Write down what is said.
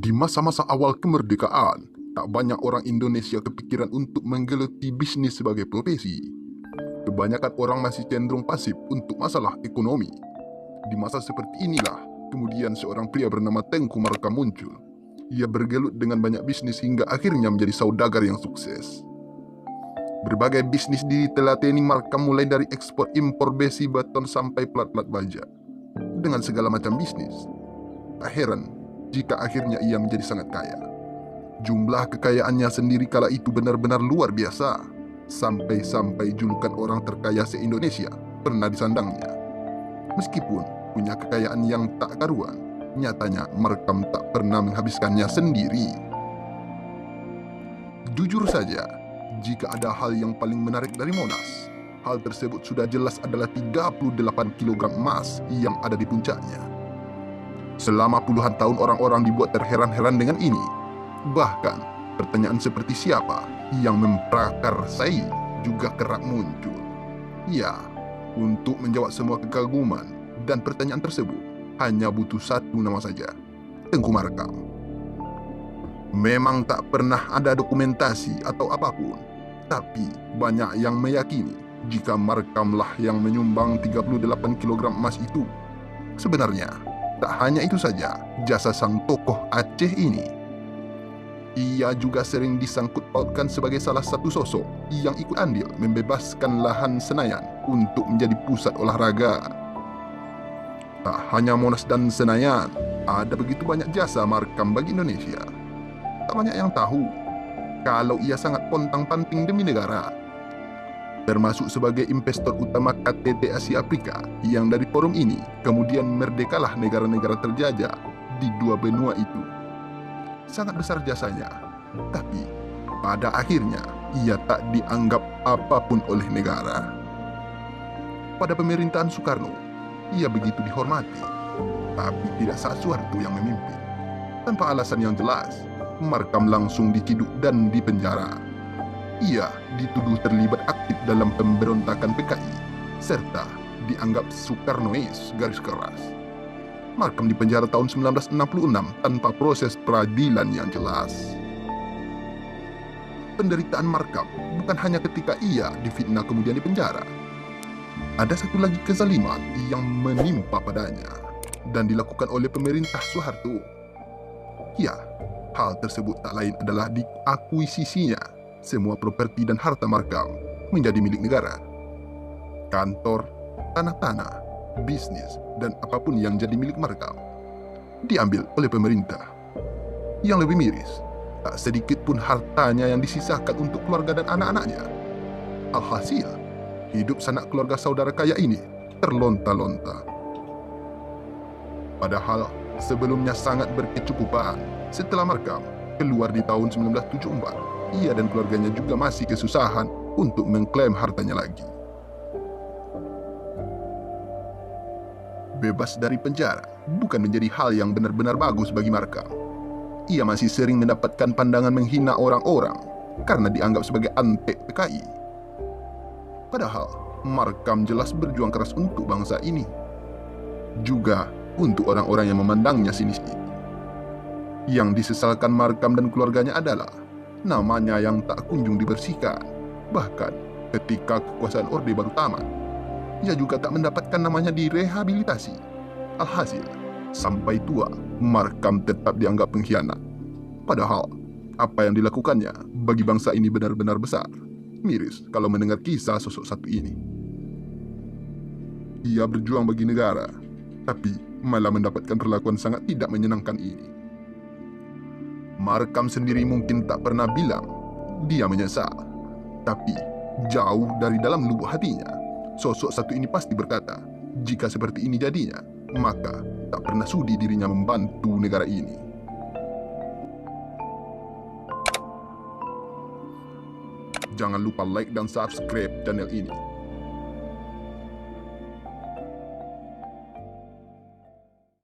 Di masa-masa awal kemerdekaan, tak banyak orang Indonesia kepikiran untuk menggeluti bisnis sebagai profesi. Kebanyakan orang masih cenderung pasif untuk masalah ekonomi. Di masa seperti inilah, kemudian seorang pria bernama Tengku Markam muncul. Ia bergelut dengan banyak bisnis hingga akhirnya menjadi saudagar yang sukses. Berbagai bisnis ditelateni Markam, mulai dari ekspor impor besi, beton sampai plat-plat baja. Dengan segala macam bisnis, tak heran jika akhirnya ia menjadi sangat kaya. Jumlah kekayaannya sendiri kala itu benar-benar luar biasa. Sampai-sampai julukan orang terkaya se-Indonesia pernah disandangnya. Meskipun punya kekayaan yang tak karuan, nyatanya Markam tak pernah menghabiskannya sendiri. Jujur saja, jika ada hal yang paling menarik dari Monas, hal tersebut sudah jelas adalah 38 kg emas yang ada di puncaknya. Selama puluhan tahun orang-orang dibuat terheran-heran dengan ini. Bahkan, pertanyaan seperti siapa yang memprakarsai juga kerap muncul. Ya, untuk menjawab semua kekaguman dan pertanyaan tersebut, hanya butuh satu nama saja, Tengku Markam. Memang tak pernah ada dokumentasi atau apapun, tapi banyak yang meyakini jika Markamlah yang menyumbang 38 kg emas itu. Sebenarnya, tak hanya itu saja jasa sang tokoh Aceh ini. Ia juga sering disangkut pautkan sebagai salah satu sosok yang ikut andil membebaskan lahan Senayan untuk menjadi pusat olahraga. Tak hanya Monas dan Senayan, ada begitu banyak jasa Markam bagi Indonesia. Tak banyak yang tahu kalau ia sangat pontang-panting demi negara. Termasuk sebagai investor utama KTT Asia Afrika yang dari forum ini kemudian merdekalah negara-negara terjajah di dua benua itu. Sangat besar jasanya, tapi pada akhirnya ia tak dianggap apapun oleh negara. Pada pemerintahan Soekarno, ia begitu dihormati, tapi tidak saat Soeharto yang memimpin. Tanpa alasan yang jelas, Markam langsung diciduk dan dipenjara. Ia dituduh terlibat aktif dalam pemberontakan PKI, serta dianggap Soekarnois garis keras. Markam dipenjara tahun 1966 tanpa proses peradilan yang jelas. Penderitaan Markam bukan hanya ketika ia difitnah kemudian dipenjara. Ada satu lagi kezaliman yang menimpa padanya dan dilakukan oleh pemerintah Soeharto. Ya, hal tersebut tak lain adalah diakuisisinya semua properti dan harta Markam menjadi milik negara. Kantor, tanah-tanah, bisnis, dan apapun yang jadi milik Markam diambil oleh pemerintah. Yang lebih miris, tak sedikit pun hartanya yang disisakan untuk keluarga dan anak-anaknya. Alhasil, hidup sanak keluarga saudara kaya ini terlonta-lonta. Padahal sebelumnya sangat berkecukupan. Setelah Markam keluar di tahun 1974, ia dan keluarganya juga masih kesusahan untuk mengklaim hartanya lagi. Bebas dari penjara bukan menjadi hal yang benar-benar bagus bagi Markam. Ia masih sering mendapatkan pandangan menghina orang-orang karena dianggap sebagai antek PKI. Padahal Markam jelas berjuang keras untuk bangsa ini, juga untuk orang-orang yang memandangnya sinis itu. Yang disesalkan Markam dan keluarganya adalah namanya yang tak kunjung dibersihkan. Bahkan ketika kekuasaan Orde Baru tamat, ia juga tak mendapatkan namanya direhabilitasi. Alhasil, sampai tua, Markam tetap dianggap pengkhianat. Padahal, apa yang dilakukannya bagi bangsa ini benar-benar besar. Miris kalau mendengar kisah sosok satu ini. Ia berjuang bagi negara, tapi malah mendapatkan perlakuan sangat tidak menyenangkan ini. Markam sendiri mungkin tak pernah bilang dia menyesal, tapi jauh dari dalam lubuk hatinya, sosok satu ini pasti berkata, jika seperti ini jadinya, maka tak pernah sudi dirinya membantu negara ini. Jangan lupa like dan subscribe channel ini